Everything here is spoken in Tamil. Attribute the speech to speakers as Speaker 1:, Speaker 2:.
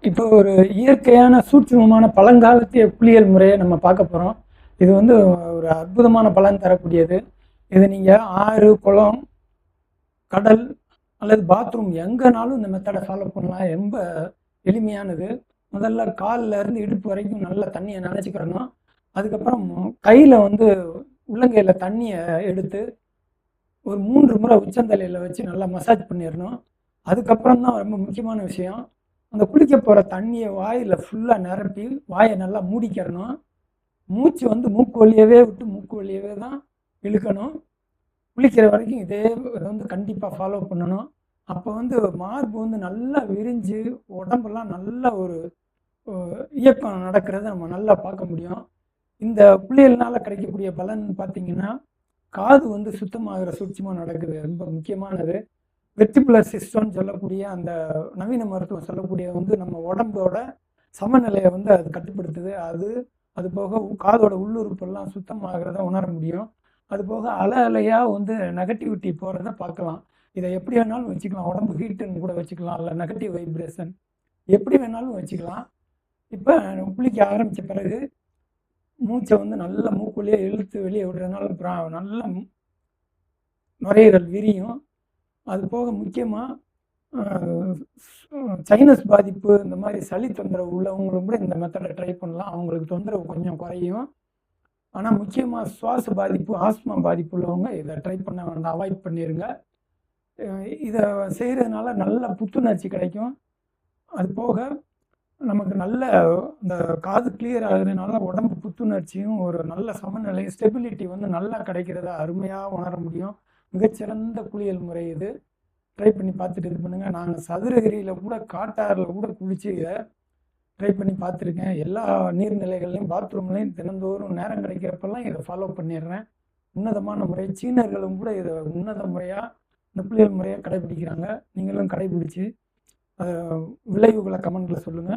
Speaker 1: இப்போ ஒரு இயற்கையான சூட்சுமமான பழங்காலத்திய குளியல் முறையை நம்ம பார்க்க போறோம். இது வந்து ஒரு அற்புதமான பலன் தரக்கூடியது. இத நீங்க ஆறு, குளம், கடல் அல்லது பாத்ரூம் எங்கனாலும் இந்த மெத்தட ஃபாலோ பண்ணலாம். ரொம்ப எளிமையானது. முதல்ல கால்ல இருந்து இடுப்பு வரைக்கும் நல்லா தண்ணிய நனச்சுக்கிறணும். அதுக்கப்புறம் கையில வந்து உள்ளங்கையில தண்ணிய எடுத்து ஒரு 3 முறை உச்சந்தலையில வச்சு நல்லா மசாஜ் பண்ணிறணும். அதுக்கப்புறம் தான் ரொம்ப முக்கியமான விஷயம். அந்த குளிக்க போற தண்ணிய வாயில ஃபுல்லா நிரப்பி, வாய நல்லா மூடிக்கிறணும். மூச்சு வந்து மூக்கு வழியவே விட்டு, மூக்கு வழியவே தான் இழுக்கணும். குளிக்கிற வரைக்கும் இதே இத வந்து கண்டிப்பா ஃபாலோ பண்ணணும். அப்ப வந்து மார்பு வந்து நல்லா விரிஞ்சு, உடம்பெல்லாம் நல்ல ஒரு அ இயக்கம் நடக்கிறத நம்ம நல்லா பார்க்க முடியும். இந்த குளியல்னால கிடைக்கக்கூடிய பலன் பார்த்தீங்கன்னா, காது வந்து சுத்தமாகுற சூட்சுமம் நடக்குது. ரொம்ப முக்கியமானது. வெர்டிபுலர் சிஸ்டம்னு சொல்லக்கூடிய அந்த நவீன மருத்துவம் சொல்லக்கூடிய வந்து நம்ம உடம்போட சமநிலைய வந்து அது கட்டுப்படுத்துது. அதுபோக காதோட உள்ளுறுப்பெல்லாம் சுத்தமாகிறத உணர முடியும். அதுபோக அலை அலையா வந்து நெகட்டிவிட்டி போறத பார்க்கலாம். இத எப்படி வேணாலும் வச்சுக்கலாம். உடம்பு ஹீட்டுன்னு கூட வச்சுக்கலாம். இல்ல நெகட்டிவ் வைப்ரேஷன் எப்படி வேணாலும் வச்சுக்கலாம். இப்ப குளிக்க ஆரம்பிச்ச பிறகு மூச்ச வந்து நல்லா மூக்குள்ளயே இழுத்து வெளிய விடுறதுனால நல்லா நுரையீரல் விரியும். அது போக முக்கியமா அ சைனஸ் பாதிப்பு, இந்த மாரி சளி தொந்தரவு உள்ளவங்களும் கூட இந்த மெத்தட ட்ரை பண்ணலாம். அவங்களுக்கு தொந்தரவு கொஞ்சம் குறையும். ஆனா முக்கியமா சுவாச பாதிப்பு, ஆஸ்துமா பாதிப்பு உள்ளவங்க இத ட்ரை பண்ண வேண்டாம். அவாய்ட் பண்ணிருங்க. அ இத செய்றதுனால நல்ல புத்துணர்ச்சி கிடைக்கும். அது போக நமக்கு நல்ல இந்த காது கிளியர் ஆகுறதுனால உடம்பு புத்துணர்ச்சியும், ஒரு நல்ல சமநிலை, ஸ்டெபிலிட்டி வந்து நல்லா கிடைக்கிறத அருமையா உணர முடியும். மிகச்சிறந்த குளியல் முறை இது. ட்ரை பண்ணி பார்த்துட்டு இது பண்ணுங்க. நாங்க சதுரகிரியில கூட காட்டாறுல கூட குளிச்சு இத ட்ரை பண்ணி பார்த்துருக்கேன். எல்லா நீர்நிலைகள்லயும், பாத்ரூம்லயும் தினந்தோறும் நேரம் கிடைக்கிறப்பலாம் இத ஃபாலோ பண்ணிடுறேன். உன்னதமான முறை. சீனர்களும் கூட இத உன்னத முறையா, இந்த குளியல் முறைய கடைபிடிக்கிறாங்க. நீங்களும் கடைபிடிச்சு, அ விளைவுகள கமெண்ட்ல சொல்லுங்க.